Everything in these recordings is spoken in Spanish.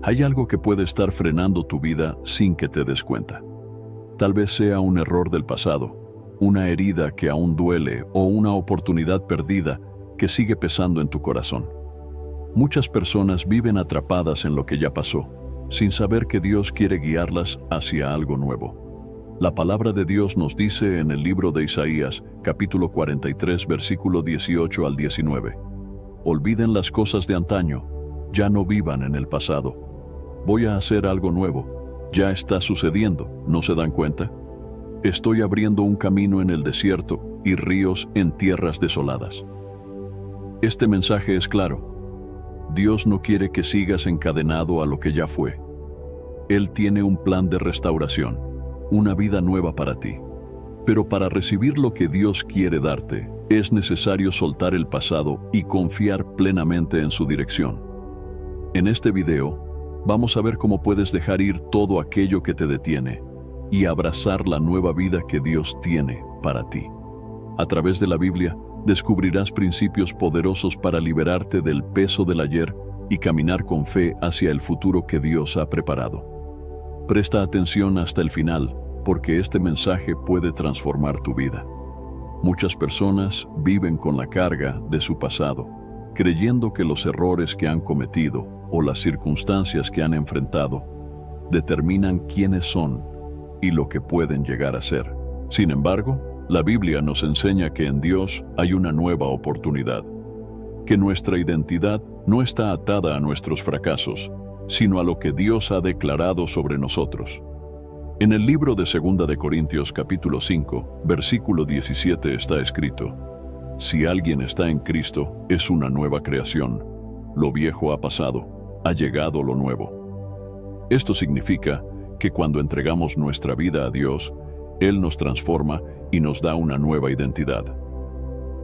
Hay algo que puede estar frenando tu vida sin que te des cuenta. Tal vez sea un error del pasado, una herida que aún duele o una oportunidad perdida que sigue pesando en tu corazón. Muchas personas viven atrapadas en lo que ya pasó, sin saber que Dios quiere guiarlas hacia algo nuevo. La palabra de Dios nos dice en el libro de Isaías, capítulo 43, versículo 18 al 19. Olviden las cosas de antaño, ya no vivan en el pasado. Voy a hacer algo nuevo, ya está sucediendo, ¿no se dan cuenta? Estoy abriendo un camino en el desierto y ríos en tierras desoladas. Este mensaje es claro. Dios no quiere que sigas encadenado a lo que ya fue. Él tiene un plan de restauración, una vida nueva para ti. Pero para recibir lo que Dios quiere darte, es necesario soltar el pasado y confiar plenamente en su dirección. En este video, vamos a ver cómo puedes dejar ir todo aquello que te detiene y abrazar la nueva vida que Dios tiene para ti. A través de la Biblia, descubrirás principios poderosos para liberarte del peso del ayer y caminar con fe hacia el futuro que Dios ha preparado. Presta atención hasta el final, porque este mensaje puede transformar tu vida. Muchas personas viven con la carga de su pasado, creyendo que los errores que han cometido o las circunstancias que han enfrentado determinan quiénes son y lo que pueden llegar a ser. Sin embargo, la Biblia nos enseña que en Dios hay una nueva oportunidad, que nuestra identidad no está atada a nuestros fracasos, sino a lo que Dios ha declarado sobre nosotros. En el libro de 2 de Corintios capítulo 5, versículo 17 está escrito: Si alguien está en Cristo, es una nueva creación. Lo viejo ha pasado, ha llegado lo nuevo. Esto significa que cuando entregamos nuestra vida a Dios, Él nos transforma y nos da una nueva identidad.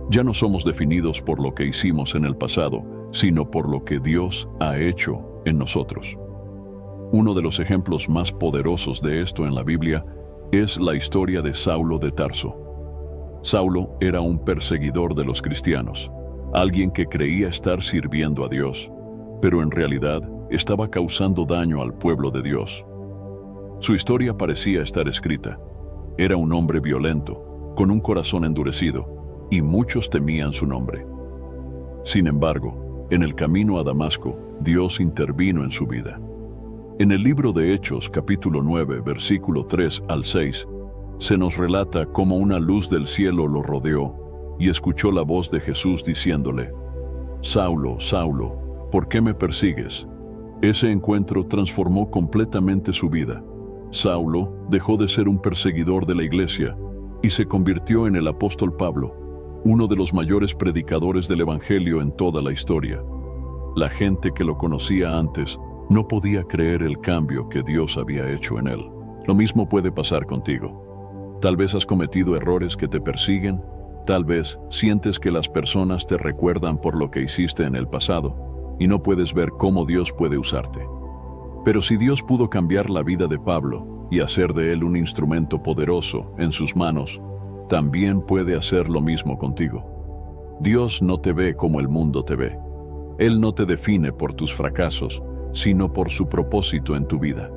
Ya no somos definidos por lo que hicimos en el pasado, sino por lo que Dios ha hecho en nosotros. Uno de los ejemplos más poderosos de esto en la Biblia es la historia de Saulo de Tarso. Saulo era un perseguidor de los cristianos, alguien que creía estar sirviendo a Dios, pero en realidad estaba causando daño al pueblo de Dios. Su historia parecía estar escrita. Era un hombre violento, con un corazón endurecido, y muchos temían su nombre. Sin embargo, en el camino a Damasco, Dios intervino en su vida. En el libro de Hechos, capítulo 9, versículo 3 al 6, se nos relata cómo una luz del cielo lo rodeó y escuchó la voz de Jesús diciéndole: Saulo, Saulo, ¿por qué me persigues? Ese encuentro transformó completamente su vida. Saulo dejó de ser un perseguidor de la iglesia y se convirtió en el apóstol Pablo, uno de los mayores predicadores del Evangelio en toda la historia. La gente que lo conocía antes no podía creer el cambio que Dios había hecho en él. Lo mismo puede pasar contigo. Tal vez has cometido errores que te persiguen, tal vez sientes que las personas te recuerdan por lo que hiciste en el pasado y no puedes ver cómo Dios puede usarte. Pero si Dios pudo cambiar la vida de Pablo y hacer de él un instrumento poderoso en sus manos, también puede hacer lo mismo contigo. Dios no te ve como el mundo te ve. Él no te define por tus fracasos, sino por su propósito en tu vida.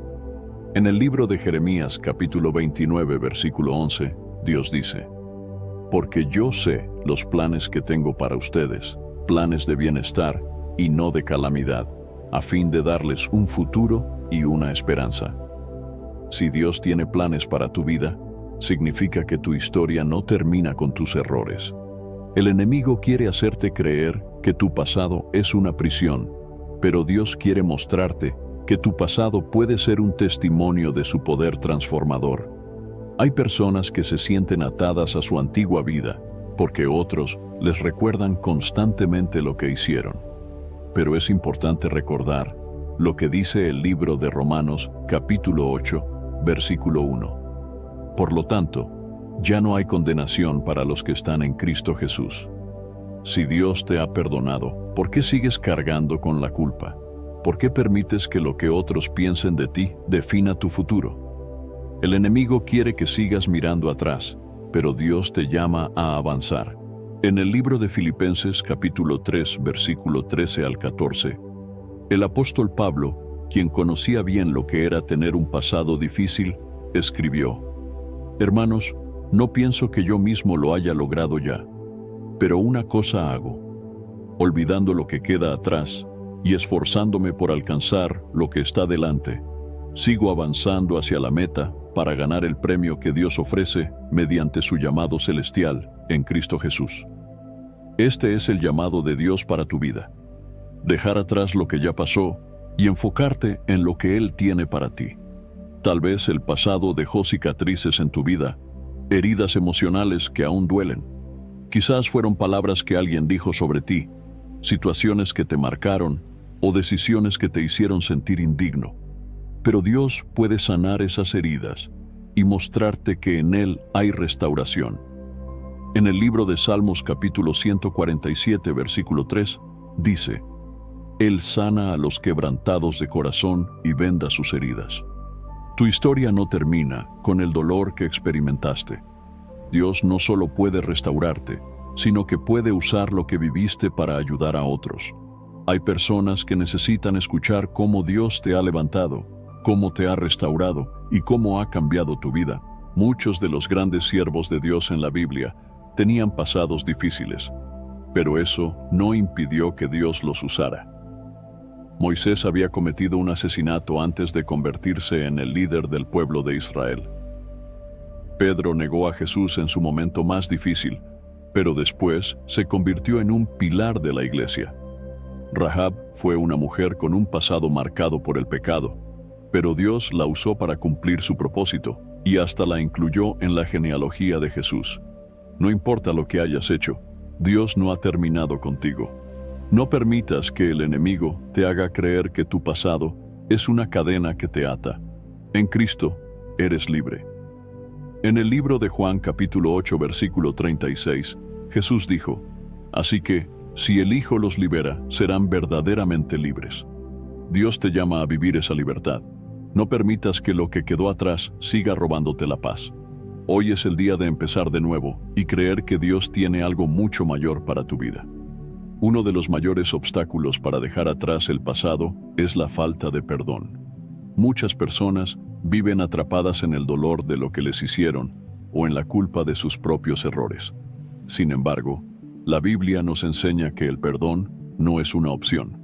En el libro de Jeremías, capítulo 29, versículo 11, Dios dice: Porque yo sé los planes que tengo para ustedes, planes de bienestar y no de calamidad, a fin de darles un futuro y una esperanza. Si Dios tiene planes para tu vida, significa que tu historia no termina con tus errores. El enemigo quiere hacerte creer que tu pasado es una prisión, pero Dios quiere mostrarte que tu pasado puede ser un testimonio de su poder transformador. Hay personas que se sienten atadas a su antigua vida, porque otros les recuerdan constantemente lo que hicieron. Pero es importante recordar lo que dice el libro de Romanos, capítulo 8, versículo 1. Por lo tanto, ya no hay condenación para los que están en Cristo Jesús. Si Dios te ha perdonado, ¿por qué sigues cargando con la culpa? ¿Por qué permites que lo que otros piensen de ti defina tu futuro? El enemigo quiere que sigas mirando atrás, pero Dios te llama a avanzar. En el libro de Filipenses, capítulo 3, versículo 13 al 14, el apóstol Pablo quien conocía bien lo que era tener un pasado difícil, escribió: Hermanos, no pienso que yo mismo lo haya logrado ya, pero una cosa hago, olvidando lo que queda atrás y esforzándome por alcanzar lo que está delante, sigo avanzando hacia la meta para ganar el premio que Dios ofrece mediante su llamado celestial en Cristo Jesús. Este es el llamado de Dios para tu vida: dejar atrás lo que ya pasó y enfocarte en lo que Él tiene para ti. Tal vez el pasado dejó cicatrices en tu vida, heridas emocionales que aún duelen. Quizás fueron palabras que alguien dijo sobre ti, situaciones que te marcaron o decisiones que te hicieron sentir indigno. Pero Dios puede sanar esas heridas y mostrarte que en Él hay restauración. En el libro de Salmos capítulo 147, versículo 3, dice: Él sana a los quebrantados de corazón y venda sus heridas. Tu historia no termina con el dolor que experimentaste. Dios no solo puede restaurarte, sino que puede usar lo que viviste para ayudar a otros. Hay personas que necesitan escuchar cómo Dios te ha levantado, cómo te ha restaurado y cómo ha cambiado tu vida. Muchos de los grandes siervos de Dios en la Biblia tenían pasados difíciles, pero eso no impidió que Dios los usara. Moisés había cometido un asesinato antes de convertirse en el líder del pueblo de Israel. Pedro negó a Jesús en su momento más difícil, pero después se convirtió en un pilar de la iglesia. Rahab fue una mujer con un pasado marcado por el pecado, pero Dios la usó para cumplir su propósito y hasta la incluyó en la genealogía de Jesús. No importa lo que hayas hecho, Dios no ha terminado contigo. No permitas que el enemigo te haga creer que tu pasado es una cadena que te ata. En Cristo eres libre. En el libro de Juan capítulo 8 versículo 36, Jesús dijo: Así que, si el Hijo los libera, serán verdaderamente libres. Dios te llama a vivir esa libertad. No permitas que lo que quedó atrás siga robándote la paz. Hoy es el día de empezar de nuevo y creer que Dios tiene algo mucho mayor para tu vida. Uno de los mayores obstáculos para dejar atrás el pasado es la falta de perdón. Muchas personas viven atrapadas en el dolor de lo que les hicieron o en la culpa de sus propios errores. Sin embargo, la Biblia nos enseña que el perdón no es una opción,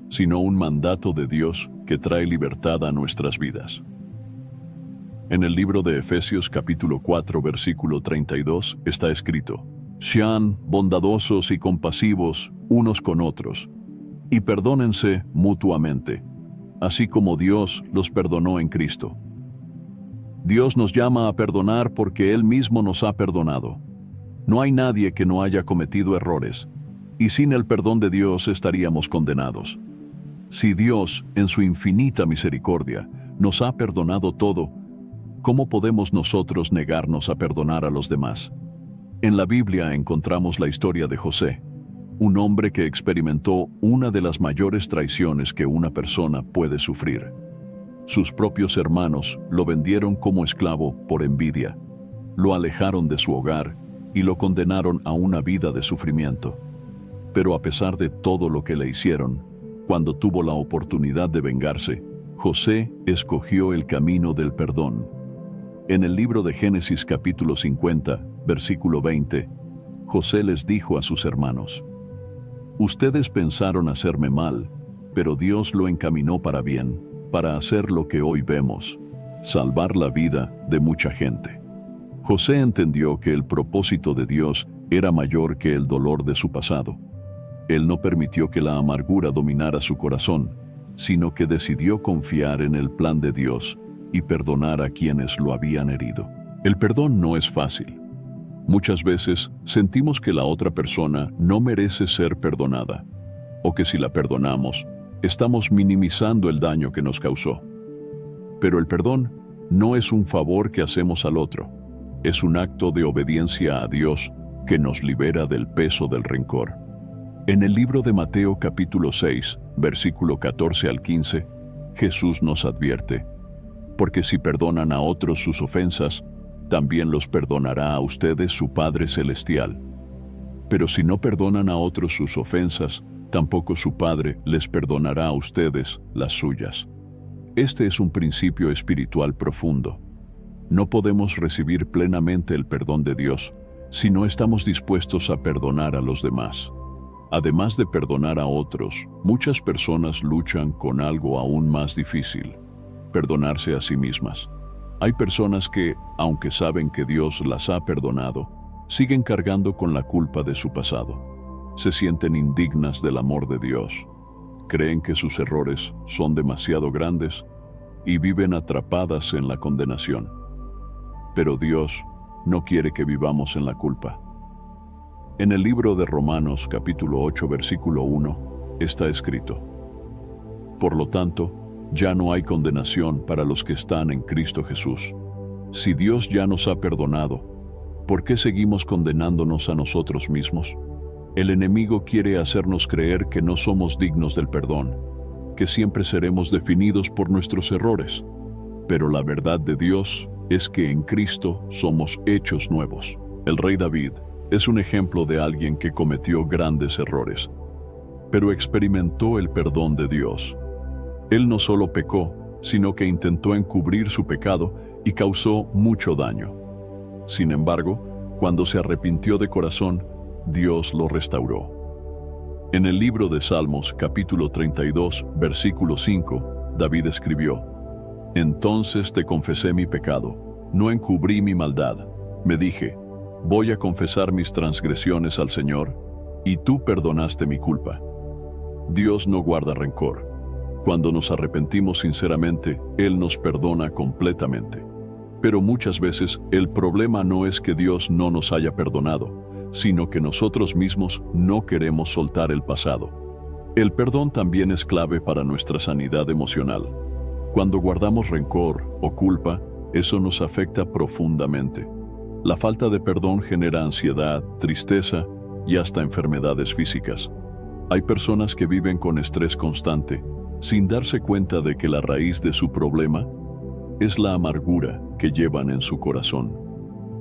sino un mandato de Dios que trae libertad a nuestras vidas. En el libro de Efesios capítulo 4 versículo 32 está escrito: Sean bondadosos y compasivos unos con otros, y perdónense mutuamente, así como Dios los perdonó en Cristo. Dios nos llama a perdonar porque Él mismo nos ha perdonado. No hay nadie que no haya cometido errores, y sin el perdón de Dios estaríamos condenados. Si Dios, en su infinita misericordia, nos ha perdonado todo, ¿cómo podemos nosotros negarnos a perdonar a los demás? En la Biblia encontramos la historia de José, un hombre que experimentó una de las mayores traiciones que una persona puede sufrir. Sus propios hermanos lo vendieron como esclavo por envidia, lo alejaron de su hogar y lo condenaron a una vida de sufrimiento. Pero a pesar de todo lo que le hicieron, cuando tuvo la oportunidad de vengarse, José escogió el camino del perdón. En el libro de Génesis capítulo 50, versículo 20, José les dijo a sus hermanos: Ustedes pensaron hacerme mal, pero Dios lo encaminó para bien, para hacer lo que hoy vemos, salvar la vida de mucha gente. José entendió que el propósito de Dios era mayor que el dolor de su pasado. Él no permitió que la amargura dominara su corazón, sino que decidió confiar en el plan de Dios y perdonar a quienes lo habían herido. El perdón no es fácil. Muchas veces sentimos que la otra persona no merece ser perdonada, o que si la perdonamos, estamos minimizando el daño que nos causó. Pero el perdón no es un favor que hacemos al otro, es un acto de obediencia a Dios que nos libera del peso del rencor. En el libro de Mateo capítulo 6, versículo 14 al 15, Jesús nos advierte: porque si perdonan a otros sus ofensas, también los perdonará a ustedes su Padre Celestial. Pero si no perdonan a otros sus ofensas, tampoco su Padre les perdonará a ustedes las suyas. Este es un principio espiritual profundo. No podemos recibir plenamente el perdón de Dios si no estamos dispuestos a perdonar a los demás. Además de perdonar a otros, muchas personas luchan con algo aún más difícil: perdonarse a sí mismas. Hay personas que, aunque saben que Dios las ha perdonado, siguen cargando con la culpa de su pasado. Se sienten indignas del amor de Dios. Creen que sus errores son demasiado grandes y viven atrapadas en la condenación. Pero Dios no quiere que vivamos en la culpa. En el libro de Romanos, capítulo 8, versículo 1, está escrito: Por lo tanto, ya no hay condenación para los que están en Cristo Jesús. Si Dios ya nos ha perdonado, ¿por qué seguimos condenándonos a nosotros mismos? El enemigo quiere hacernos creer que no somos dignos del perdón, que siempre seremos definidos por nuestros errores. Pero la verdad de Dios es que en Cristo somos hechos nuevos. El rey David es un ejemplo de alguien que cometió grandes errores, pero experimentó el perdón de Dios. Él no solo pecó, sino que intentó encubrir su pecado y causó mucho daño. Sin embargo, cuando se arrepintió de corazón, Dios lo restauró. En el libro de Salmos, capítulo 32, versículo 5, David escribió: Entonces te confesé mi pecado, no encubrí mi maldad. Me dije: voy a confesar mis transgresiones al Señor, y tú perdonaste mi culpa. Dios no guarda rencor. Cuando nos arrepentimos sinceramente, Él nos perdona completamente. Pero muchas veces el problema no es que Dios no nos haya perdonado, sino que nosotros mismos no queremos soltar el pasado. El perdón también es clave para nuestra sanidad emocional. Cuando guardamos rencor o culpa, eso nos afecta profundamente. La falta de perdón genera ansiedad, tristeza y hasta enfermedades físicas. Hay personas que viven con estrés constante, sin darse cuenta de que la raíz de su problema es la amargura que llevan en su corazón.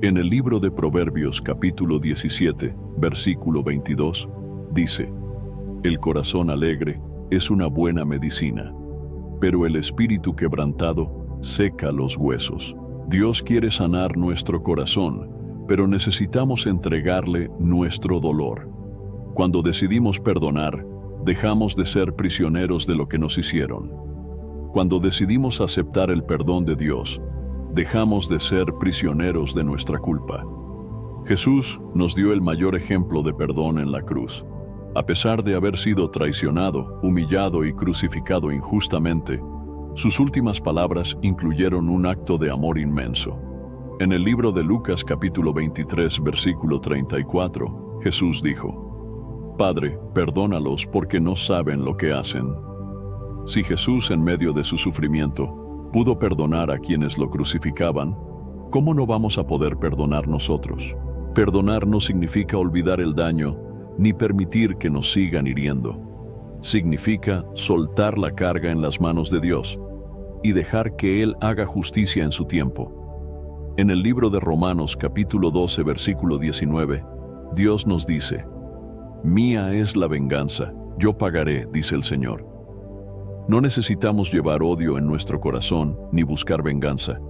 En el libro de Proverbios, capítulo 17, versículo 22, dice: El corazón alegre es una buena medicina, pero el espíritu quebrantado seca los huesos. Dios quiere sanar nuestro corazón, pero necesitamos entregarle nuestro dolor. Cuando decidimos perdonar, dejamos de ser prisioneros de lo que nos hicieron. Cuando decidimos aceptar el perdón de Dios, dejamos de ser prisioneros de nuestra culpa. Jesús nos dio el mayor ejemplo de perdón en la cruz. A pesar de haber sido traicionado, humillado y crucificado injustamente, sus últimas palabras incluyeron un acto de amor inmenso. En el libro de Lucas capítulo 23, versículo 34, Jesús dijo: Padre, perdónalos porque no saben lo que hacen. Si Jesús, en medio de su sufrimiento, pudo perdonar a quienes lo crucificaban, ¿cómo no vamos a poder perdonar nosotros? Perdonar no significa olvidar el daño, ni permitir que nos sigan hiriendo. Significa soltar la carga en las manos de Dios y dejar que Él haga justicia en su tiempo. En el libro de Romanos capítulo 12, versículo 19, Dios nos dice: Mía es la venganza, yo pagaré, dice el Señor. No necesitamos llevar odio en nuestro corazón ni buscar venganza.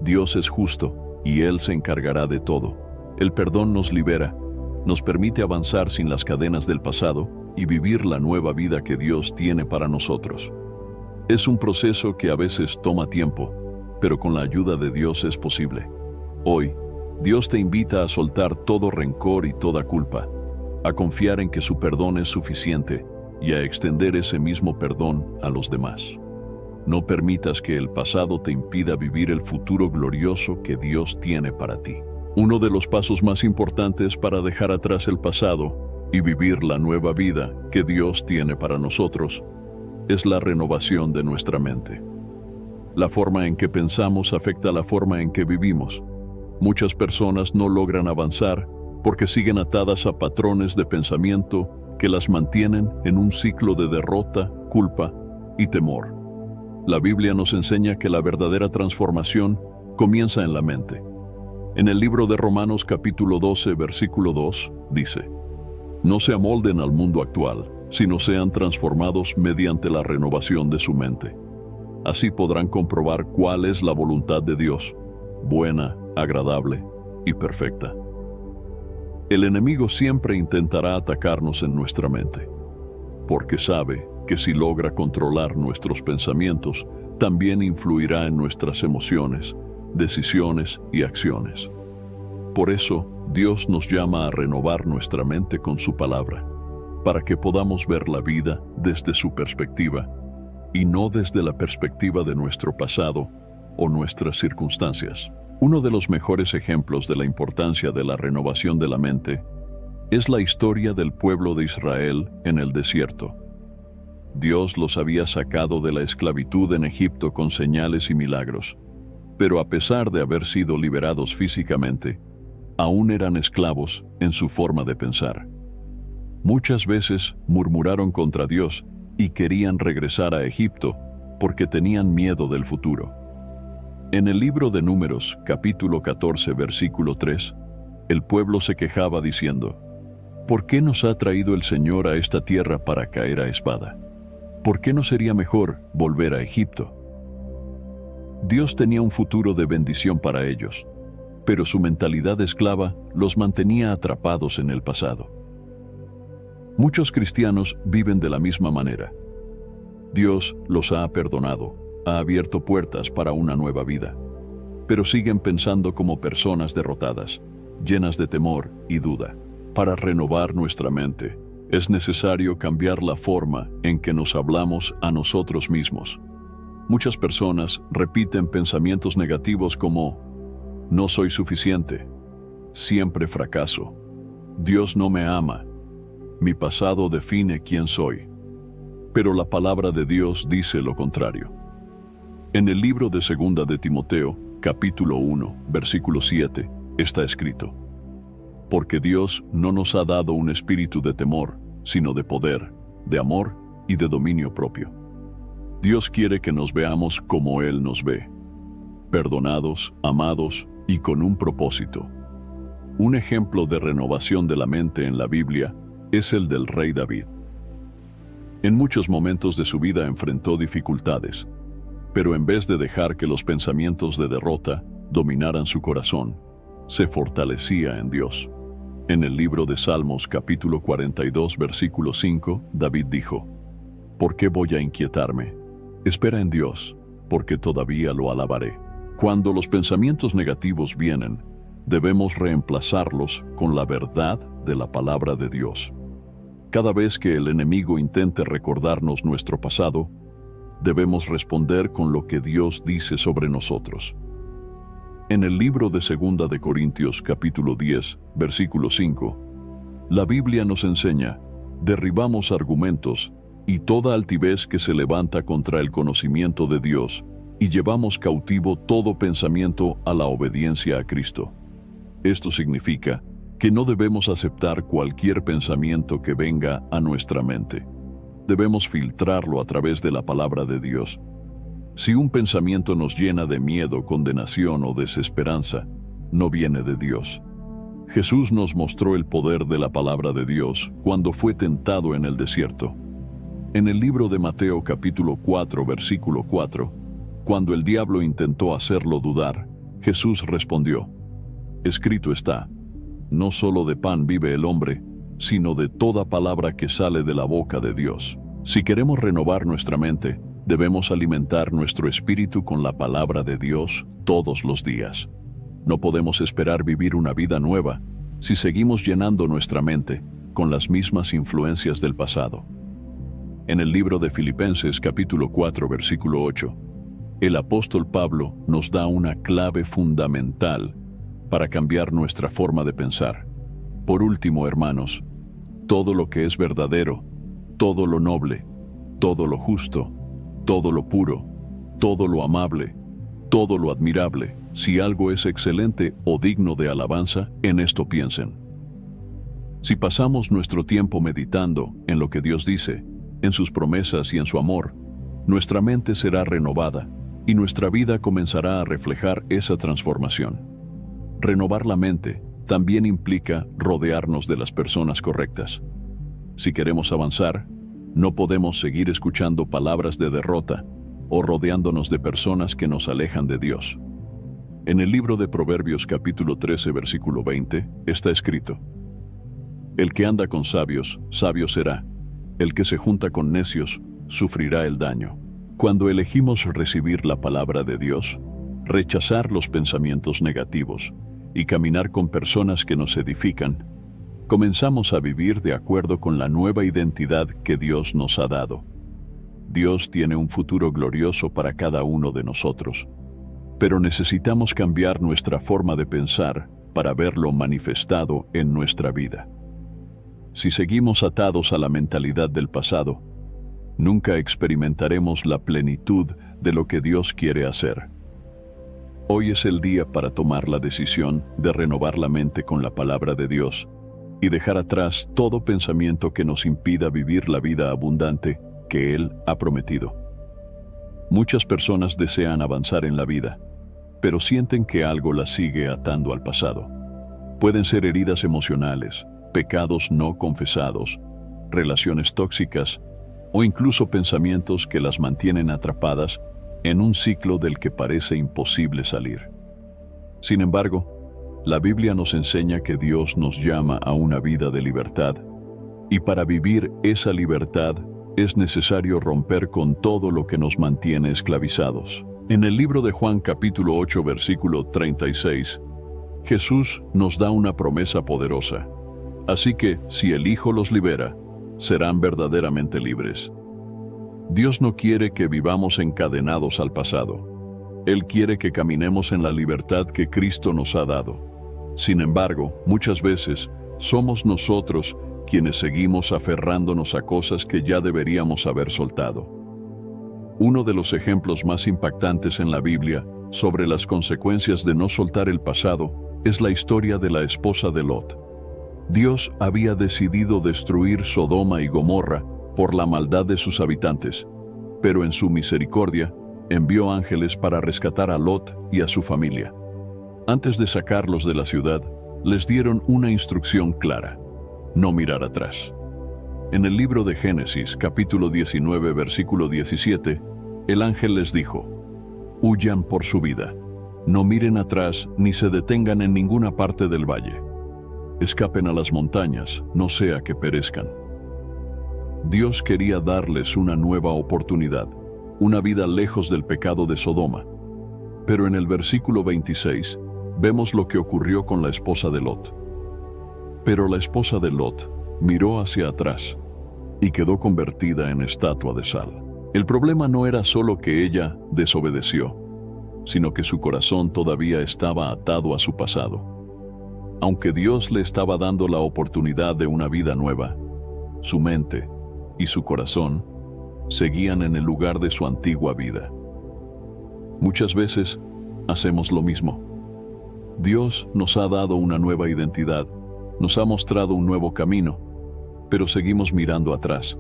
Dios es justo y Él se encargará de todo. El perdón nos libera, nos permite avanzar sin las cadenas del pasado y vivir la nueva vida que Dios tiene para nosotros. Es un proceso que a veces toma tiempo, pero con la ayuda de Dios es posible. Hoy, Dios te invita a soltar todo rencor y toda culpa, a confiar en que su perdón es suficiente y a extender ese mismo perdón a los demás. No permitas que el pasado te impida vivir el futuro glorioso que Dios tiene para ti. Uno de los pasos más importantes para dejar atrás el pasado y vivir la nueva vida que Dios tiene para nosotros es la renovación de nuestra mente. La forma en que pensamos afecta la forma en que vivimos. Muchas personas no logran avanzar porque siguen atadas a patrones de pensamiento que las mantienen en un ciclo de derrota, culpa y temor. La Biblia nos enseña que la verdadera transformación comienza en la mente. En el libro de Romanos capítulo 12, versículo 2, dice: No se amolden al mundo actual, sino sean transformados mediante la renovación de su mente. Así podrán comprobar cuál es la voluntad de Dios, buena, agradable y perfecta. El enemigo siempre intentará atacarnos en nuestra mente, porque sabe que si logra controlar nuestros pensamientos, también influirá en nuestras emociones, decisiones y acciones. Por eso, Dios nos llama a renovar nuestra mente con su palabra, para que podamos ver la vida desde su perspectiva, y no desde la perspectiva de nuestro pasado o nuestras circunstancias. Uno de los mejores ejemplos de la importancia de la renovación de la mente es la historia del pueblo de Israel en el desierto. Dios los había sacado de la esclavitud en Egipto con señales y milagros, pero a pesar de haber sido liberados físicamente, aún eran esclavos en su forma de pensar. Muchas veces murmuraron contra Dios y querían regresar a Egipto porque tenían miedo del futuro. En el libro de Números, capítulo 14, versículo 3, el pueblo se quejaba diciendo: ¿Por qué nos ha traído el Señor a esta tierra para caer a espada? ¿Por qué no sería mejor volver a Egipto? Dios tenía un futuro de bendición para ellos, pero su mentalidad esclava los mantenía atrapados en el pasado. Muchos cristianos viven de la misma manera. Dios los ha perdonado, ha abierto puertas para una nueva vida, pero siguen pensando como personas derrotadas, llenas de temor y duda. Para renovar nuestra mente, es necesario cambiar la forma en que nos hablamos a nosotros mismos. Muchas personas repiten pensamientos negativos como: no soy suficiente, siempre fracaso, Dios no me ama, mi pasado define quién soy. Pero la palabra de Dios dice lo contrario. En el libro de 2 de Timoteo, capítulo 1, versículo 7, está escrito: porque Dios no nos ha dado un espíritu de temor, sino de poder, de amor y de dominio propio. Dios quiere que nos veamos como Él nos ve, perdonados, amados y con un propósito. Un ejemplo de renovación de la mente en la Biblia es el del rey David. En muchos momentos de su vida enfrentó dificultades, pero en vez de dejar que los pensamientos de derrota dominaran su corazón, se fortalecía en Dios. En el libro de Salmos capítulo 42 versículo 5, David dijo: ¿por qué voy a inquietarme? Espera en Dios, porque todavía lo alabaré. Cuando los pensamientos negativos vienen, debemos reemplazarlos con la verdad de la palabra de Dios. Cada vez que el enemigo intente recordarnos nuestro pasado, debemos responder con lo que Dios dice sobre nosotros. En el libro de 2 de Corintios capítulo 10, versículo 5, la Biblia nos enseña: derribamos argumentos y toda altivez que se levanta contra el conocimiento de Dios, y llevamos cautivo todo pensamiento a la obediencia a Cristo. Esto significa que no debemos aceptar cualquier pensamiento que venga a nuestra mente. Debemos filtrarlo a través de la palabra de Dios. Si un pensamiento nos llena de miedo, condenación o desesperanza, no viene de Dios. Jesús nos mostró el poder de la palabra de Dios cuando fue tentado en el desierto. En el libro de Mateo capítulo 4, versículo 4, cuando el diablo intentó hacerlo dudar, Jesús respondió: escrito está, no solo de pan vive el hombre, sino de toda palabra que sale de la boca de Dios. Si queremos renovar nuestra mente, debemos alimentar nuestro espíritu con la palabra de Dios todos los días. No podemos esperar vivir una vida nueva si seguimos llenando nuestra mente con las mismas influencias del pasado. En el libro de Filipenses capítulo 4 versículo 8, el apóstol Pablo nos da una clave fundamental para cambiar nuestra forma de pensar. Por último, hermanos, todo lo que es verdadero, todo lo noble, todo lo justo, todo lo puro, todo lo amable, todo lo admirable, si algo es excelente o digno de alabanza, en esto piensen. Si pasamos nuestro tiempo meditando en lo que Dios dice, en sus promesas y en su amor, nuestra mente será renovada y nuestra vida comenzará a reflejar esa transformación. Renovar la mente también implica rodearnos de las personas correctas. Si queremos avanzar, no podemos seguir escuchando palabras de derrota o rodeándonos de personas que nos alejan de Dios. En el libro de Proverbios capítulo 13, versículo 20, está escrito: El que anda con sabios, sabio será. El que se junta con necios, sufrirá el daño. Cuando elegimos recibir la palabra de Dios, rechazar los pensamientos negativos y caminar con personas que nos edifican, comenzamos a vivir de acuerdo con la nueva identidad que Dios nos ha dado. Dios tiene un futuro glorioso para cada uno de nosotros, pero necesitamos cambiar nuestra forma de pensar para verlo manifestado en nuestra vida. Si seguimos atados a la mentalidad del pasado, nunca experimentaremos la plenitud de lo que Dios quiere hacer. Hoy es el día para tomar la decisión de renovar la mente con la palabra de Dios y dejar atrás todo pensamiento que nos impida vivir la vida abundante que Él ha prometido. Muchas personas desean avanzar en la vida, pero sienten que algo las sigue atando al pasado. Pueden ser heridas emocionales, pecados no confesados, relaciones tóxicas o incluso pensamientos que las mantienen atrapadas en un ciclo del que parece imposible salir. Sin embargo, la Biblia nos enseña que Dios nos llama a una vida de libertad, y para vivir esa libertad es necesario romper con todo lo que nos mantiene esclavizados. En el libro de Juan capítulo 8 versículo 36, Jesús nos da una promesa poderosa. Así que, si el Hijo los libera, serán verdaderamente libres. Dios no quiere que vivamos encadenados al pasado. Él quiere que caminemos en la libertad que Cristo nos ha dado. Sin embargo, muchas veces somos nosotros quienes seguimos aferrándonos a cosas que ya deberíamos haber soltado. Uno de los ejemplos más impactantes en la Biblia sobre las consecuencias de no soltar el pasado es la historia de la esposa de Lot. Dios había decidido destruir Sodoma y Gomorra por la maldad de sus habitantes, pero en su misericordia envió ángeles para rescatar a Lot y a su familia. Antes de sacarlos de la ciudad, les dieron una instrucción clara: no mirar atrás. En el libro de Génesis, capítulo 19, versículo 17, el ángel les dijo: huyan por su vida, no miren atrás ni se detengan en ninguna parte del valle. Escapen a las montañas, no sea que perezcan. Dios quería darles una nueva oportunidad, una vida lejos del pecado de Sodoma. Pero en el versículo 26, vemos lo que ocurrió con la esposa de Lot. Pero la esposa de Lot miró hacia atrás y quedó convertida en estatua de sal. El problema no era solo que ella desobedeció, sino que su corazón todavía estaba atado a su pasado. Aunque Dios le estaba dando la oportunidad de una vida nueva, su mente y su corazón seguían en el lugar de su antigua vida. Muchas veces hacemos lo mismo. Dios nos ha dado una nueva identidad, nos ha mostrado un nuevo camino, pero seguimos mirando atrás.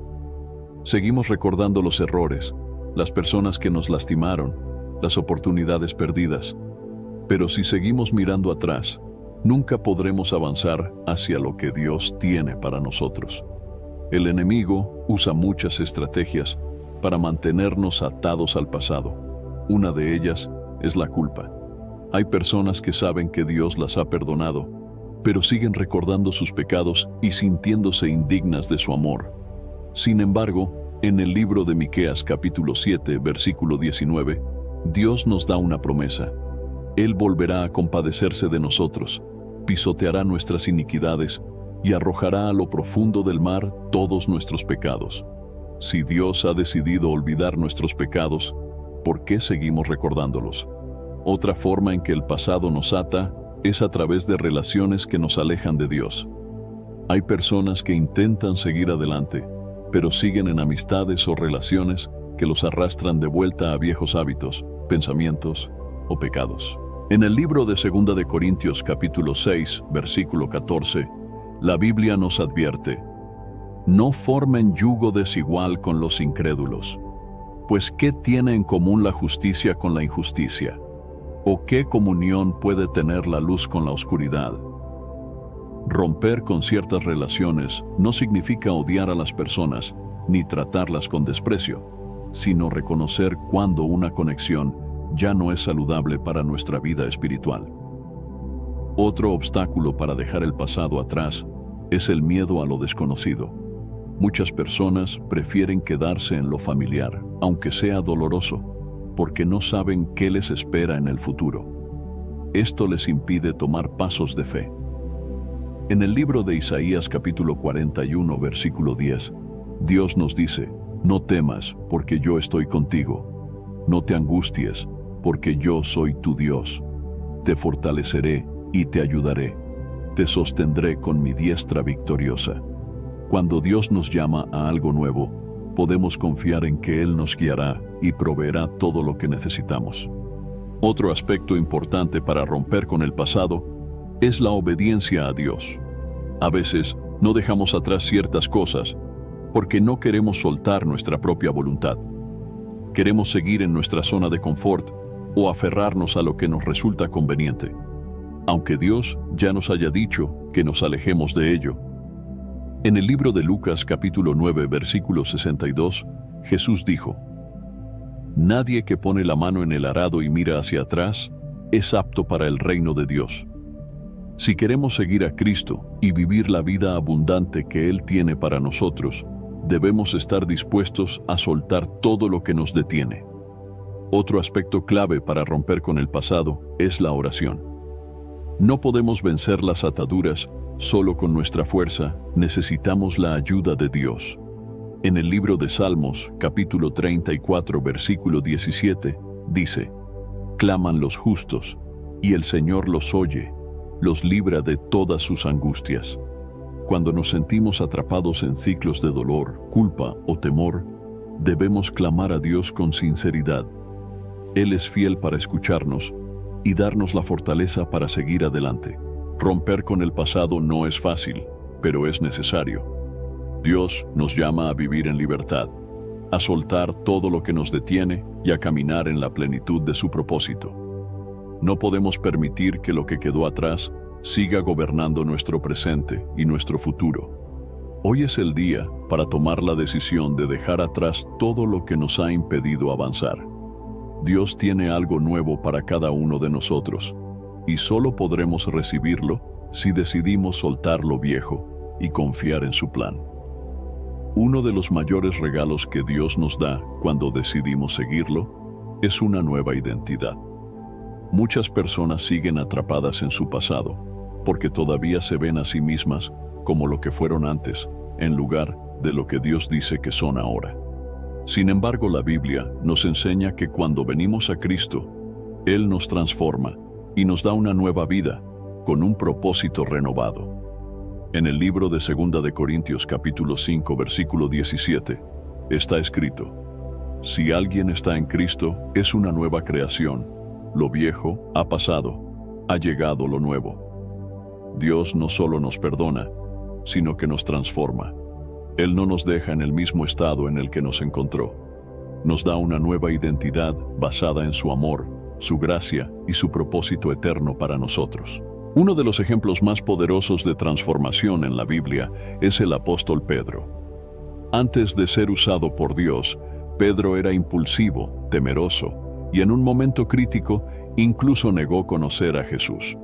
Seguimos recordando los errores, las personas que nos lastimaron, las oportunidades perdidas. Pero si seguimos mirando atrás, nunca podremos avanzar hacia lo que Dios tiene para nosotros. El enemigo usa muchas estrategias para mantenernos atados al pasado. Una de ellas es la culpa. Hay personas que saben que Dios las ha perdonado, pero siguen recordando sus pecados y sintiéndose indignas de su amor. Sin embargo, en el libro de Miqueas capítulo 7, versículo 19, Dios nos da una promesa. Él volverá a compadecerse de nosotros, pisoteará nuestras iniquidades y arrojará a lo profundo del mar todos nuestros pecados. Si Dios ha decidido olvidar nuestros pecados, ¿por qué seguimos recordándolos? Otra forma en que el pasado nos ata es a través de relaciones que nos alejan de Dios. Hay personas que intentan seguir adelante, pero siguen en amistades o relaciones que los arrastran de vuelta a viejos hábitos, pensamientos o pecados. En el libro de 2 de Corintios capítulo 6, versículo 14, la Biblia nos advierte: no formen yugo desigual con los incrédulos, pues ¿qué tiene en común la justicia con la injusticia? ¿O qué comunión puede tener la luz con la oscuridad? Romper con ciertas relaciones no significa odiar a las personas ni tratarlas con desprecio. sino reconocer cuando una conexión ya no es saludable para nuestra vida espiritual. Otro obstáculo para dejar el pasado atrás es el miedo a lo desconocido. Muchas personas prefieren quedarse en lo familiar, aunque sea doloroso, porque no saben qué les espera en el futuro. Esto les impide tomar pasos de fe. En el libro de Isaías capítulo 41, versículo 10, Dios nos dice: no temas, porque yo estoy contigo. No te angusties, porque yo soy tu Dios. Te fortaleceré y te ayudaré. Te sostendré con mi diestra victoriosa. Cuando Dios nos llama a algo nuevo, podemos confiar en que Él nos guiará y proveerá todo lo que necesitamos. Otro aspecto importante para romper con el pasado es la obediencia a Dios. A veces no dejamos atrás ciertas cosas porque no queremos soltar nuestra propia voluntad. Queremos seguir en nuestra zona de confort o aferrarnos a lo que nos resulta conveniente, aunque Dios ya nos haya dicho que nos alejemos de ello. En el libro de Lucas capítulo 9, versículo 62, Jesús dijo: nadie que pone la mano en el arado y mira hacia atrás es apto para el reino de Dios. Si queremos seguir a Cristo y vivir la vida abundante que Él tiene para nosotros, debemos estar dispuestos a soltar todo lo que nos detiene. Otro aspecto clave para romper con el pasado es la oración. No podemos vencer las ataduras solo con nuestra fuerza, necesitamos la ayuda de Dios. En el libro de Salmos, capítulo 34, versículo 17, dice: claman los justos, y el Señor los oye, los libra de todas sus angustias. Cuando nos sentimos atrapados en ciclos de dolor, culpa o temor, debemos clamar a Dios con sinceridad. Él es fiel para escucharnos y darnos la fortaleza para seguir adelante. Romper con el pasado no es fácil, pero es necesario. Dios nos llama a vivir en libertad, a soltar todo lo que nos detiene y a caminar en la plenitud de su propósito. No podemos permitir que lo que quedó atrás siga gobernando nuestro presente y nuestro futuro. Hoy es el día para tomar la decisión de dejar atrás todo lo que nos ha impedido avanzar. Dios tiene algo nuevo para cada uno de nosotros, y solo podremos recibirlo si decidimos soltar lo viejo y confiar en su plan. Uno de los mayores regalos que Dios nos da cuando decidimos seguirlo es una nueva identidad. Muchas personas siguen atrapadas en su pasado porque todavía se ven a sí mismas como lo que fueron antes, en lugar de lo que Dios dice que son ahora. Sin embargo, la Biblia nos enseña que cuando venimos a Cristo, Él nos transforma y nos da una nueva vida con un propósito renovado. En el libro de 2 de Corintios capítulo 5 versículo 17 está escrito: si alguien está en Cristo, es una nueva creación. Lo viejo ha pasado, ha llegado lo nuevo. Dios no solo nos perdona, sino que nos transforma. Él no nos deja en el mismo estado en el que nos encontró. Nos da una nueva identidad basada en su amor, su gracia y su propósito eterno para nosotros. Uno de los ejemplos más poderosos de transformación en la Biblia es el apóstol Pedro. Antes de ser usado por Dios, Pedro era impulsivo, temeroso, y en un momento crítico incluso negó conocer a Jesús.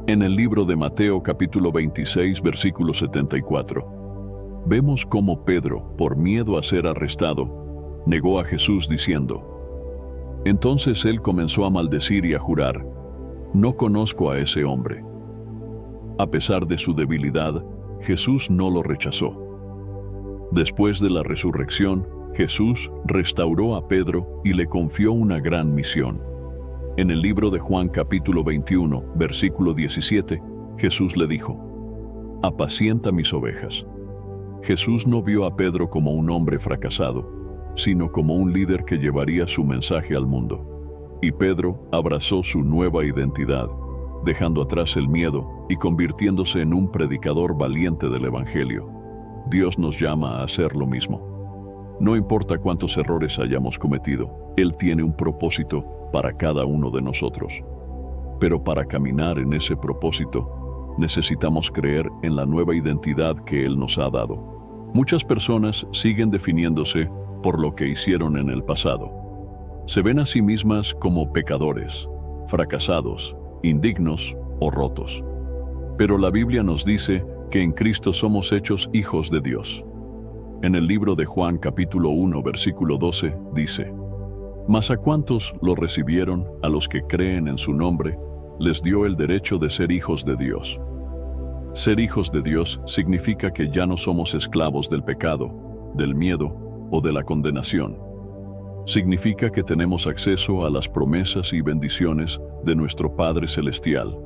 En el libro de Mateo capítulo 26 versículo 74, vemos cómo Pedro, por miedo a ser arrestado, negó a Jesús diciendo: entonces él comenzó a maldecir y a jurar: no conozco a ese hombre. A pesar de su debilidad, Jesús no lo rechazó. Después de la resurrección, Jesús restauró a Pedro y le confió una gran misión. En el libro de Juan capítulo 21, versículo 17, Jesús le dijo: apacienta mis ovejas. Jesús no vio a Pedro como un hombre fracasado, sino como un líder que llevaría su mensaje al mundo. Y Pedro abrazó su nueva identidad, dejando atrás el miedo y convirtiéndose en un predicador valiente del Evangelio. Dios nos llama a hacer lo mismo. No importa cuántos errores hayamos cometido, Él tiene un propósito para cada uno de nosotros. Pero para caminar en ese propósito, necesitamos creer en la nueva identidad que Él nos ha dado. Muchas personas siguen definiéndose por lo que hicieron en el pasado. Se ven a sí mismas como pecadores, fracasados, indignos o rotos. Pero la Biblia nos dice que en Cristo somos hechos hijos de Dios. En el libro de Juan capítulo 1 versículo 12 dice: «Mas a cuantos lo recibieron, a los que creen en su nombre, les dio el derecho de ser hijos de Dios». Ser hijos de Dios significa que ya no somos esclavos del pecado, del miedo o de la condenación. Significa que tenemos acceso a las promesas y bendiciones de nuestro Padre Celestial.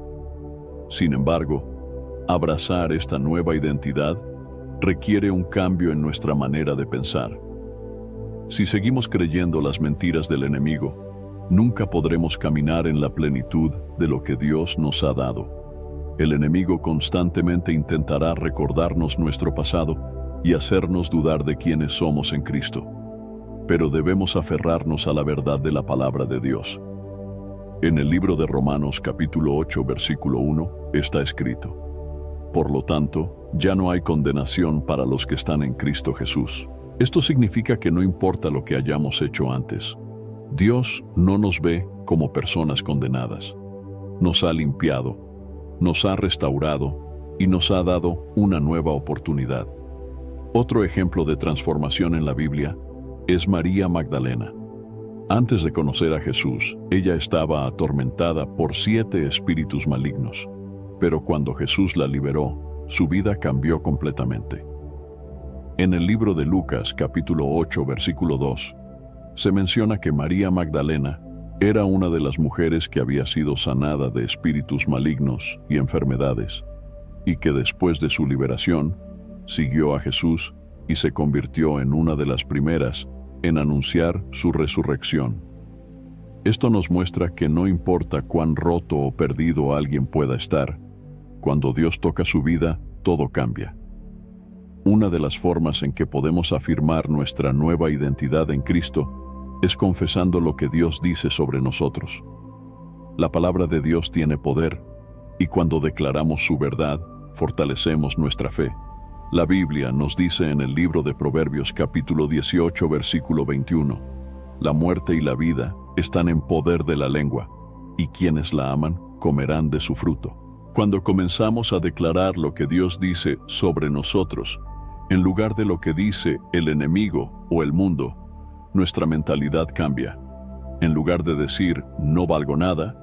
Sin embargo, abrazar esta nueva identidad requiere un cambio en nuestra manera de pensar. Si seguimos creyendo las mentiras del enemigo, nunca podremos caminar en la plenitud de lo que Dios nos ha dado. El enemigo constantemente intentará recordarnos nuestro pasado y hacernos dudar de quiénes somos en Cristo. Pero debemos aferrarnos a la verdad de la palabra de Dios. En el libro de Romanos capítulo 8 versículo 1 está escrito: «Por lo tanto, ya no hay condenación para los que están en Cristo Jesús». Esto significa que no importa lo que hayamos hecho antes, Dios no nos ve como personas condenadas. Nos ha limpiado, nos ha restaurado y nos ha dado una nueva oportunidad. Otro ejemplo de transformación en la Biblia es María Magdalena. Antes de conocer a Jesús, ella estaba atormentada por 7 espíritus malignos, pero cuando Jesús la liberó, su vida cambió completamente. En el libro de Lucas, capítulo 8, versículo 2, se menciona que María Magdalena era una de las mujeres que había sido sanada de espíritus malignos y enfermedades, y que después de su liberación, siguió a Jesús y se convirtió en una de las primeras en anunciar su resurrección. Esto nos muestra que no importa cuán roto o perdido alguien pueda estar, cuando Dios toca su vida, todo cambia. Una de las formas en que podemos afirmar nuestra nueva identidad en Cristo es confesando lo que Dios dice sobre nosotros. La palabra de Dios tiene poder, y cuando declaramos su verdad, fortalecemos nuestra fe. La Biblia nos dice en el libro de Proverbios capítulo 18 versículo 21: «La muerte y la vida están en poder de la lengua, y quienes la aman comerán de su fruto». Cuando comenzamos a declarar lo que Dios dice sobre nosotros, en lugar de lo que dice el enemigo o el mundo, nuestra mentalidad cambia. En lugar de decir «no valgo nada»,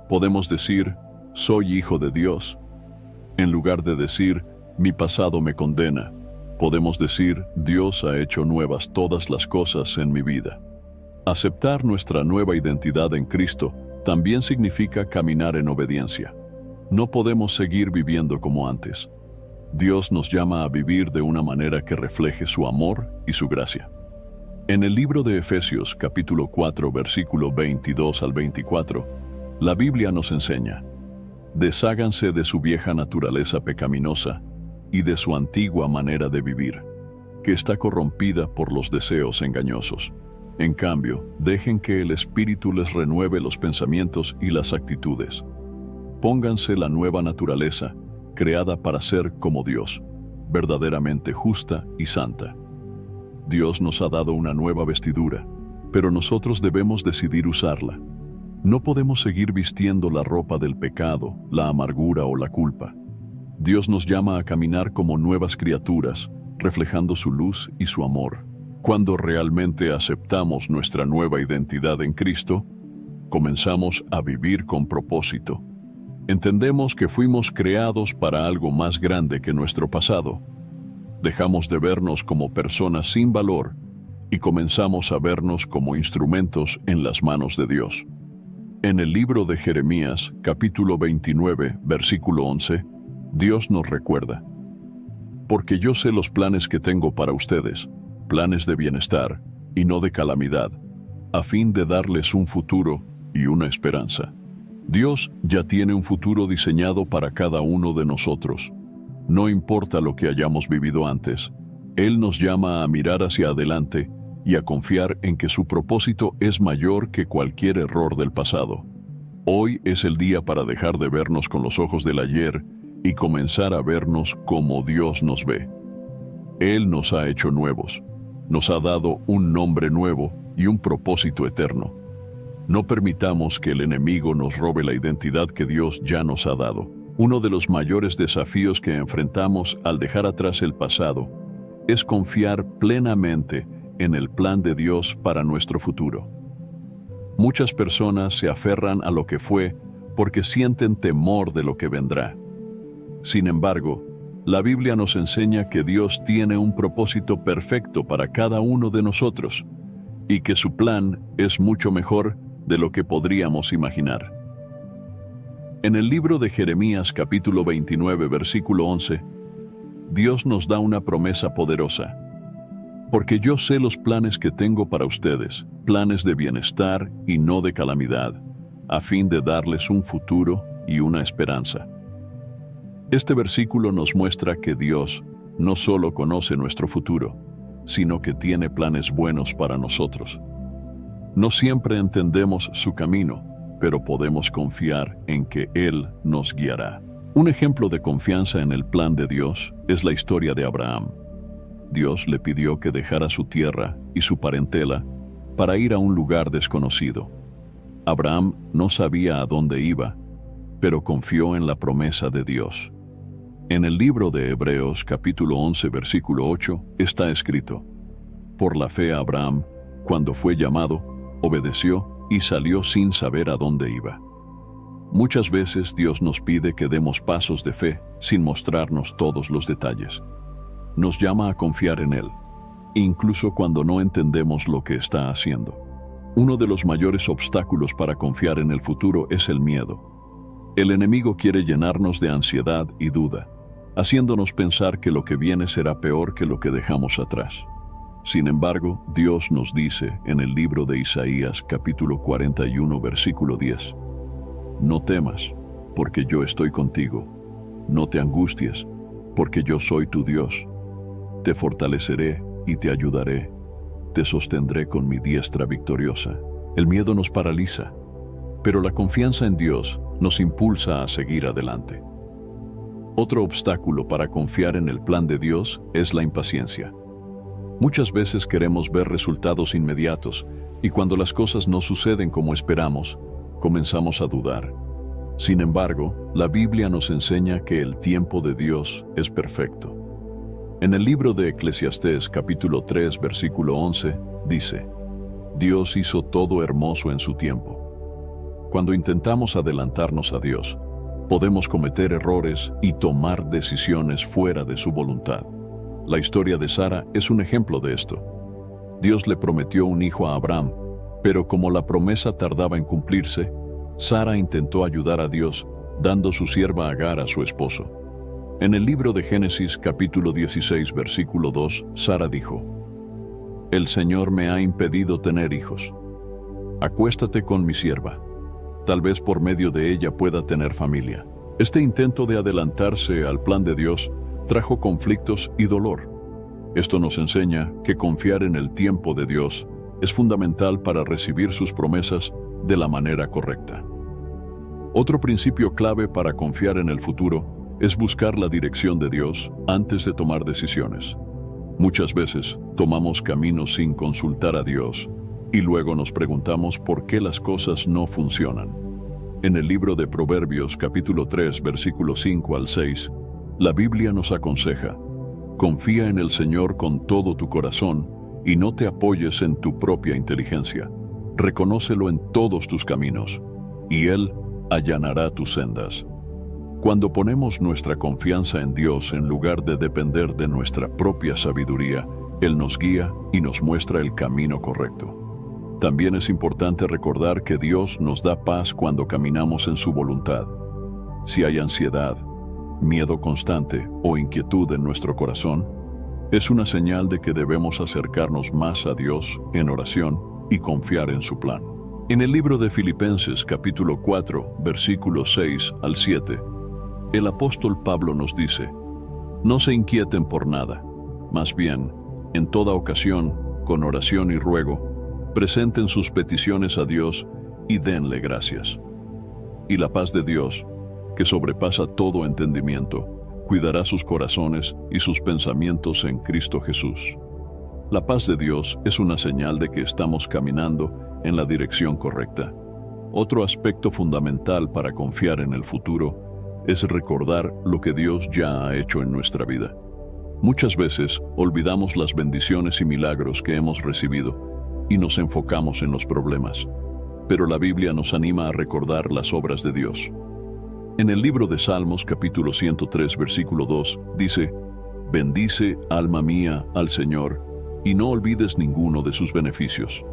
podemos decir «soy hijo de Dios». En lugar de decir «mi pasado me condena», podemos decir «Dios ha hecho nuevas todas las cosas en mi vida». Aceptar nuestra nueva identidad en Cristo también significa caminar en obediencia. No podemos seguir viviendo como antes. Dios nos llama a vivir de una manera que refleje su amor y su gracia. En el libro de Efesios, capítulo 4, versículo 22 al 24, la Biblia nos enseña: «Desháganse de su vieja naturaleza pecaminosa y de su antigua manera de vivir, que está corrompida por los deseos engañosos. En cambio, dejen que el Espíritu les renueve los pensamientos y las actitudes. Pónganse la nueva naturaleza, creada para ser como Dios, verdaderamente justa y santa». Dios nos ha dado una nueva vestidura, pero nosotros debemos decidir usarla. No podemos seguir vistiendo la ropa del pecado, la amargura o la culpa. Dios nos llama a caminar como nuevas criaturas, reflejando su luz y su amor. Cuando realmente aceptamos nuestra nueva identidad en Cristo, comenzamos a vivir con propósito. Entendemos que fuimos creados para algo más grande que nuestro pasado. Dejamos de vernos como personas sin valor y comenzamos a vernos como instrumentos en las manos de Dios. En el libro de Jeremías, capítulo 29, versículo 11, Dios nos recuerda: «Porque yo sé los planes que tengo para ustedes, planes de bienestar y no de calamidad, a fin de darles un futuro y una esperanza». Dios ya tiene un futuro diseñado para cada uno de nosotros. No importa lo que hayamos vivido antes, Él nos llama a mirar hacia adelante y a confiar en que su propósito es mayor que cualquier error del pasado. Hoy es el día para dejar de vernos con los ojos del ayer y comenzar a vernos como Dios nos ve. Él nos ha hecho nuevos. Nos ha dado un nombre nuevo y un propósito eterno. No permitamos que el enemigo nos robe la identidad que Dios ya nos ha dado. Uno de los mayores desafíos que enfrentamos al dejar atrás el pasado es confiar plenamente en el plan de Dios para nuestro futuro. Muchas personas se aferran a lo que fue porque sienten temor de lo que vendrá. Sin embargo, la Biblia nos enseña que Dios tiene un propósito perfecto para cada uno de nosotros y que su plan es mucho mejor de lo que podríamos imaginar. En el libro de Jeremías capítulo 29 versículo 11, Dios nos da una promesa poderosa. Porque yo sé los planes que tengo para ustedes, planes de bienestar y no de calamidad, a fin de darles un futuro y una esperanza. Este versículo nos muestra que Dios no solo conoce nuestro futuro, sino que tiene planes buenos para nosotros. No siempre entendemos su camino, pero podemos confiar en que Él nos guiará. Un ejemplo de confianza en el plan de Dios es la historia de Abraham. Dios le pidió que dejara su tierra y su parentela para ir a un lugar desconocido. Abraham no sabía a dónde iba, pero confió en la promesa de Dios. En el libro de Hebreos capítulo 11 versículo 8 está escrito: Por la fe Abraham, cuando fue llamado, obedeció y salió sin saber a dónde iba. Muchas veces Dios nos pide que demos pasos de fe sin mostrarnos todos los detalles. Nos llama a confiar en Él, incluso cuando no entendemos lo que está haciendo. Uno de los mayores obstáculos para confiar en el futuro es el miedo. El enemigo quiere llenarnos de ansiedad y duda, haciéndonos pensar que lo que viene será peor que lo que dejamos atrás. Sin embargo, Dios nos dice en el libro de Isaías capítulo 41 versículo 10: No temas, porque yo estoy contigo. No te angusties, porque yo soy tu Dios. Te fortaleceré y te ayudaré. Te sostendré con mi diestra victoriosa. El miedo nos paraliza, pero la confianza en Dios nos impulsa a seguir adelante. Otro obstáculo para confiar en el plan de Dios es la impaciencia. Muchas veces queremos ver resultados inmediatos y cuando las cosas no suceden como esperamos, comenzamos a dudar. Sin embargo, la Biblia nos enseña que el tiempo de Dios es perfecto. En el libro de Eclesiastés capítulo 3 versículo 11 dice: Dios hizo todo hermoso en su tiempo. Cuando intentamos adelantarnos a Dios, podemos cometer errores y tomar decisiones fuera de su voluntad. La historia de Sara es un ejemplo de esto. Dios le prometió un hijo a Abraham, pero como la promesa tardaba en cumplirse, Sara intentó ayudar a Dios, dando su sierva Agar a su esposo. En el libro de Génesis capítulo 16 versículo 2, Sara dijo: El Señor me ha impedido tener hijos. Acuéstate con mi sierva. Tal vez por medio de ella pueda tener familia. Este intento de adelantarse al plan de Dios trajo conflictos y dolor. Esto nos enseña que confiar en el tiempo de Dios es fundamental para recibir sus promesas de la manera correcta. Otro principio clave para confiar en el futuro es buscar la dirección de Dios antes de tomar decisiones. Muchas veces tomamos caminos sin consultar a Dios y luego nos preguntamos por qué las cosas no funcionan. En el libro de Proverbios capítulo 3 versículos 5 al 6, la Biblia nos aconseja: confía en el Señor con todo tu corazón y no te apoyes en tu propia inteligencia. Reconócelo en todos tus caminos, y Él allanará tus sendas. Cuando ponemos nuestra confianza en Dios en lugar de depender de nuestra propia sabiduría, Él nos guía y nos muestra el camino correcto. También es importante recordar que Dios nos da paz cuando caminamos en su voluntad. Si hay ansiedad, miedo constante o inquietud en nuestro corazón, es una señal de que debemos acercarnos más a Dios en oración y confiar en su plan. En el libro de Filipenses capítulo 4, versículos 6 al 7, el apóstol Pablo nos dice: no se inquieten por nada, más bien, en toda ocasión, con oración y ruego, presenten sus peticiones a Dios y denle gracias. Y la paz de Dios, que sobrepasa todo entendimiento, cuidará sus corazones y sus pensamientos en Cristo Jesús. La paz de Dios es una señal de que estamos caminando en la dirección correcta. Otro aspecto fundamental para confiar en el futuro es recordar lo que Dios ya ha hecho en nuestra vida. Muchas veces olvidamos las bendiciones y milagros que hemos recibido y nos enfocamos en los problemas. Pero la Biblia nos anima a recordar las obras de Dios. En el libro de Salmos, capítulo 103, versículo 2, dice: «Bendice, alma mía, al Señor, y no olvides ninguno de sus beneficios».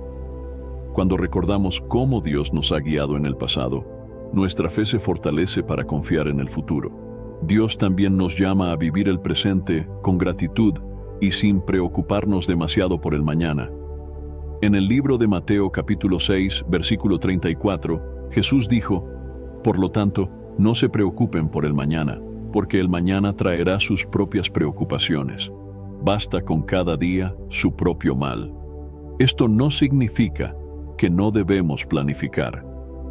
Cuando recordamos cómo Dios nos ha guiado en el pasado, nuestra fe se fortalece para confiar en el futuro. Dios también nos llama a vivir el presente con gratitud y sin preocuparnos demasiado por el mañana. En el libro de Mateo capítulo 6, versículo 34, Jesús dijo: «Por lo tanto, no se preocupen por el mañana, porque el mañana traerá sus propias preocupaciones. Basta con cada día su propio mal». Esto no significa que no debemos planificar,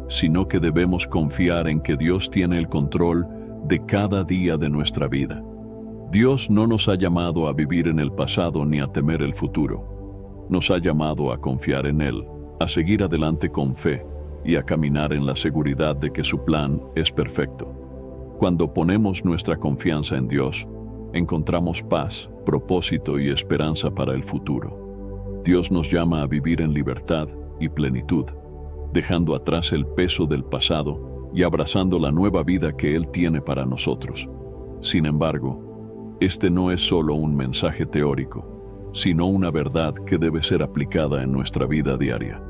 sino que debemos confiar en que Dios tiene el control de cada día de nuestra vida. Dios no nos ha llamado a vivir en el pasado ni a temer el futuro. Nos ha llamado a confiar en Él, a seguir adelante con fe y a caminar en la seguridad de que su plan es perfecto. Cuando ponemos nuestra confianza en Dios, encontramos paz, propósito y esperanza para el futuro. Dios nos llama a vivir en libertad y plenitud, dejando atrás el peso del pasado y abrazando la nueva vida que Él tiene para nosotros. Sin embargo, este no es solo un mensaje teórico, sino una verdad que debe ser aplicada en nuestra vida diaria.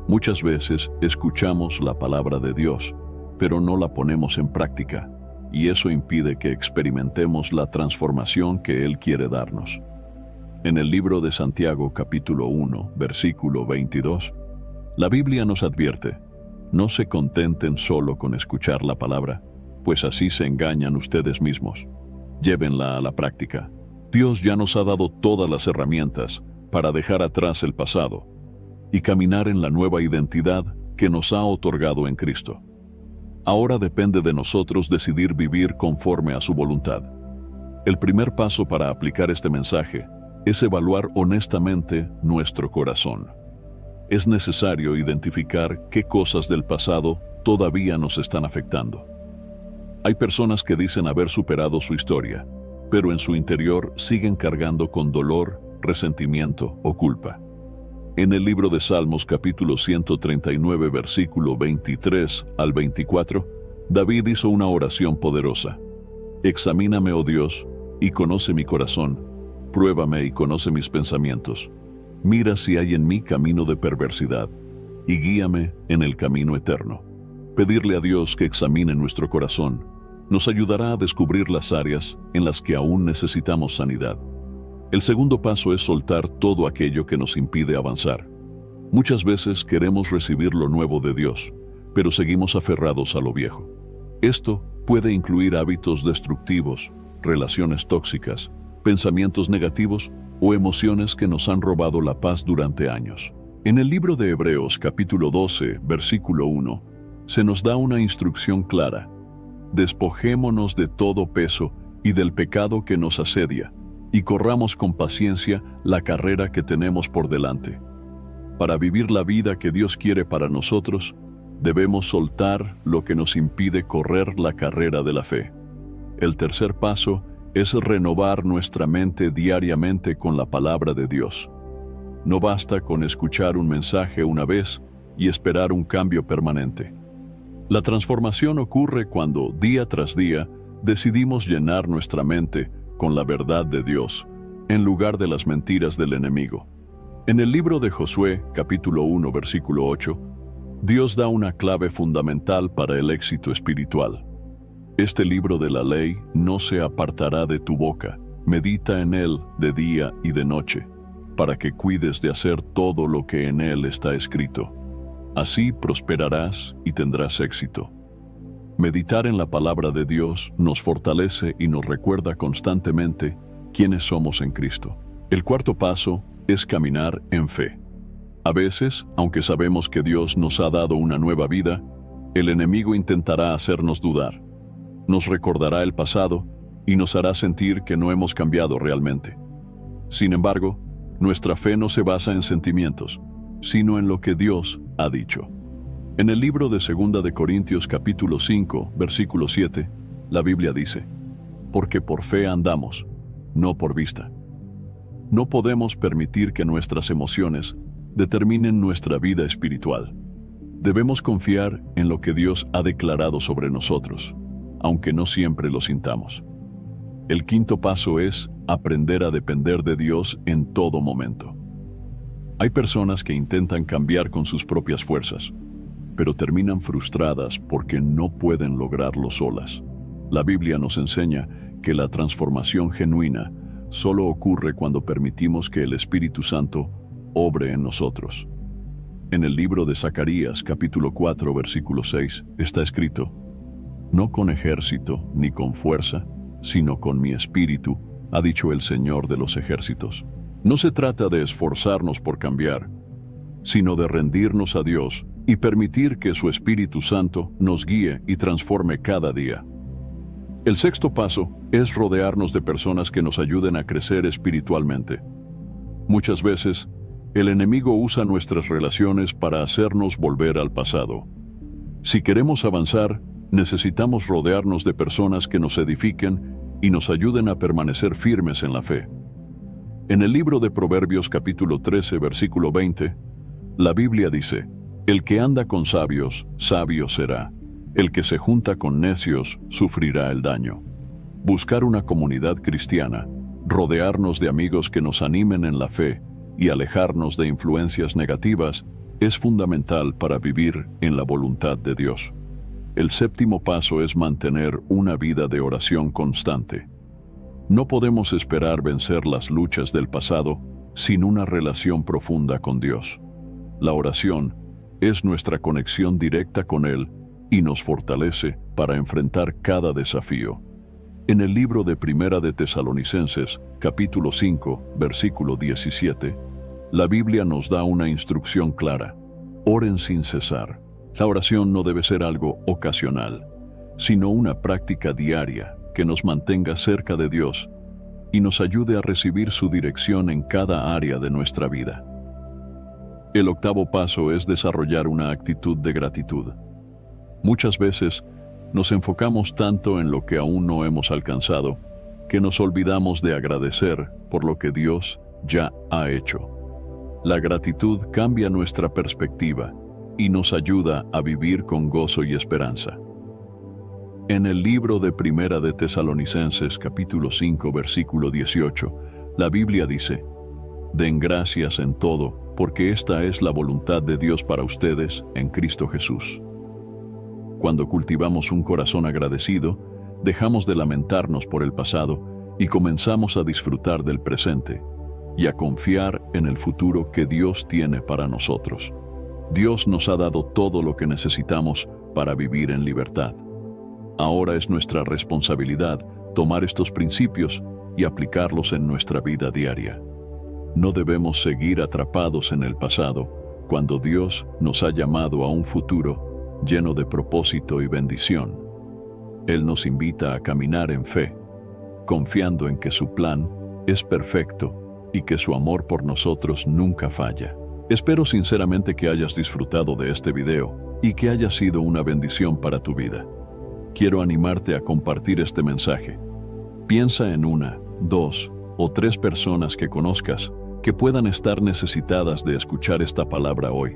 Muchas veces escuchamos la palabra de Dios, pero no la ponemos en práctica, y eso impide que experimentemos la transformación que Él quiere darnos. En el libro de Santiago, capítulo 1, versículo 22, la Biblia nos advierte: «No se contenten solo con escuchar la palabra, pues así se engañan ustedes mismos. Llévenla a la práctica». Dios ya nos ha dado todas las herramientas para dejar atrás el pasado y caminar en la nueva identidad que nos ha otorgado en Cristo. Ahora depende de nosotros decidir vivir conforme a su voluntad. El primer paso para aplicar este mensaje es evaluar honestamente nuestro corazón. Es necesario identificar qué cosas del pasado todavía nos están afectando. Hay personas que dicen haber superado su historia, pero en su interior siguen cargando con dolor, resentimiento o culpa. En el libro de Salmos capítulo 139, versículo 23 al 24, David hizo una oración poderosa: «Examíname, oh Dios, y conoce mi corazón. Pruébame y conoce mis pensamientos. Mira si hay en mí camino de perversidad, y guíame en el camino eterno». Pedirle a Dios que examine nuestro corazón nos ayudará a descubrir las áreas en las que aún necesitamos sanidad. El segundo paso es soltar todo aquello que nos impide avanzar. Muchas veces queremos recibir lo nuevo de Dios, pero seguimos aferrados a lo viejo. Esto puede incluir hábitos destructivos, relaciones tóxicas, pensamientos negativos o emociones que nos han robado la paz durante años. En el libro de Hebreos, capítulo 12, versículo 1, se nos da una instrucción clara: «Despojémonos de todo peso y del pecado que nos asedia, y corramos con paciencia la carrera que tenemos por delante». Para vivir la vida que Dios quiere para nosotros, debemos soltar lo que nos impide correr la carrera de la fe. El tercer paso es renovar nuestra mente diariamente con la palabra de Dios. No basta con escuchar un mensaje una vez y esperar un cambio permanente. La transformación ocurre cuando, día tras día, decidimos llenar nuestra mente con la verdad de Dios, en lugar de las mentiras del enemigo. En el libro de Josué, capítulo 1, versículo 8, Dios da una clave fundamental para el éxito espiritual. «Este libro de la ley no se apartará de tu boca, medita en él de día y de noche, para que cuides de hacer todo lo que en él está escrito. Así prosperarás y tendrás éxito». Meditar en la palabra de Dios nos fortalece y nos recuerda constantemente quiénes somos en Cristo. El cuarto paso es caminar en fe. A veces, aunque sabemos que Dios nos ha dado una nueva vida, el enemigo intentará hacernos dudar. Nos recordará el pasado y nos hará sentir que no hemos cambiado realmente. Sin embargo, Nuestra fe no se basa en sentimientos, sino en lo que Dios ha dicho. En el libro de 2 de Corintios capítulo 5, versículo 7, la Biblia dice: porque por fe andamos, no por vista. No podemos permitir que nuestras emociones determinen nuestra vida espiritual. Debemos confiar en lo que Dios ha declarado sobre nosotros, aunque no siempre lo sintamos. El quinto paso es aprender a depender de Dios en todo momento. Hay personas que intentan cambiar con sus propias fuerzas, pero terminan frustradas porque no pueden lograrlo solas. La Biblia nos enseña que la transformación genuina solo ocurre cuando permitimos que el Espíritu Santo obre en nosotros. En el libro de Zacarías, capítulo 4, versículo 6, está escrito: no con ejército ni con fuerza, sino con mi espíritu, ha dicho el Señor de los ejércitos. No se trata de esforzarnos por cambiar, sino de rendirnos a Dios y permitir que su Espíritu Santo nos guíe y transforme cada día. El sexto paso es rodearnos de personas que nos ayuden a crecer espiritualmente. Muchas veces, el enemigo usa nuestras relaciones para hacernos volver al pasado. Si queremos avanzar, necesitamos rodearnos de personas que nos edifiquen y nos ayuden a permanecer firmes en la fe. En el libro de Proverbios capítulo 13, versículo 20, la Biblia dice: el que anda con sabios, sabio será. El que se junta con necios, sufrirá el daño. Buscar una comunidad cristiana, rodearnos de amigos que nos animen en la fe y alejarnos de influencias negativas es fundamental para vivir en la voluntad de Dios. El séptimo paso es mantener una vida de oración constante. No podemos esperar vencer las luchas del pasado sin una relación profunda con Dios. La oración es nuestra conexión directa con Él y nos fortalece para enfrentar cada desafío. En el libro de Primera de Tesalonicenses, capítulo 5, versículo 17, la Biblia nos da una instrucción clara: oren sin cesar. La oración no debe ser algo ocasional, sino una práctica diaria que nos mantenga cerca de Dios y nos ayude a recibir su dirección en cada área de nuestra vida. El octavo paso es desarrollar una actitud de gratitud. Muchas veces nos enfocamos tanto en lo que aún no hemos alcanzado que nos olvidamos de agradecer por lo que Dios ya ha hecho. La gratitud cambia nuestra perspectiva y nos ayuda a vivir con gozo y esperanza. En el libro de Primera de Tesalonicenses, capítulo 5, versículo 18, la Biblia dice: den gracias en todo, porque esta es la voluntad de Dios para ustedes en Cristo Jesús. Cuando cultivamos un corazón agradecido, dejamos de lamentarnos por el pasado y comenzamos a disfrutar del presente y a confiar en el futuro que Dios tiene para nosotros. Dios nos ha dado todo lo que necesitamos para vivir en libertad. Ahora es nuestra responsabilidad tomar estos principios y aplicarlos en nuestra vida diaria. No debemos seguir atrapados en el pasado cuando Dios nos ha llamado a un futuro lleno de propósito y bendición. Él nos invita a caminar en fe, confiando en que su plan es perfecto y que su amor por nosotros nunca falla. Espero sinceramente que hayas disfrutado de este video y que haya sido una bendición para tu vida. Quiero animarte a compartir este mensaje. Piensa en 1, 2 o 3 personas que conozcas que puedan estar necesitadas de escuchar esta palabra hoy.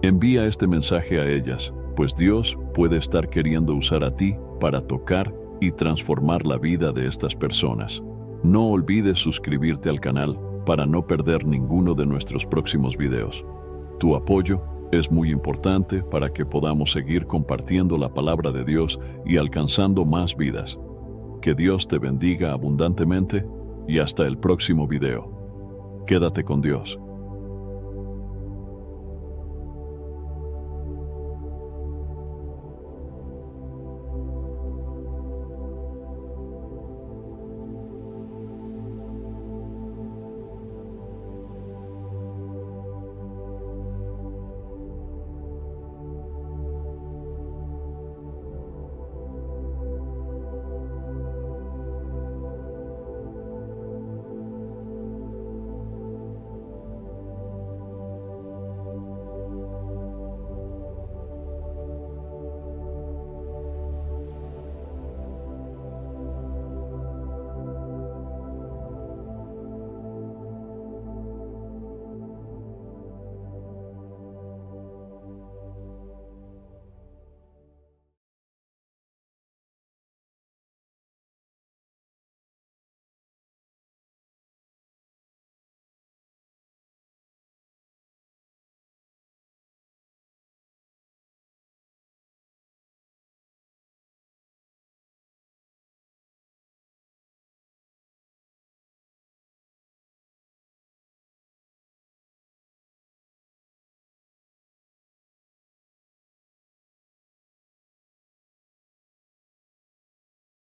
Envía este mensaje a ellas, pues Dios puede estar queriendo usar a ti para tocar y transformar la vida de estas personas. No olvides suscribirte al canal para no perder ninguno de nuestros próximos videos. Tu apoyo es muy importante para que podamos seguir compartiendo la palabra de Dios y alcanzando más vidas. Que Dios te bendiga abundantemente y hasta el próximo video. Quédate con Dios.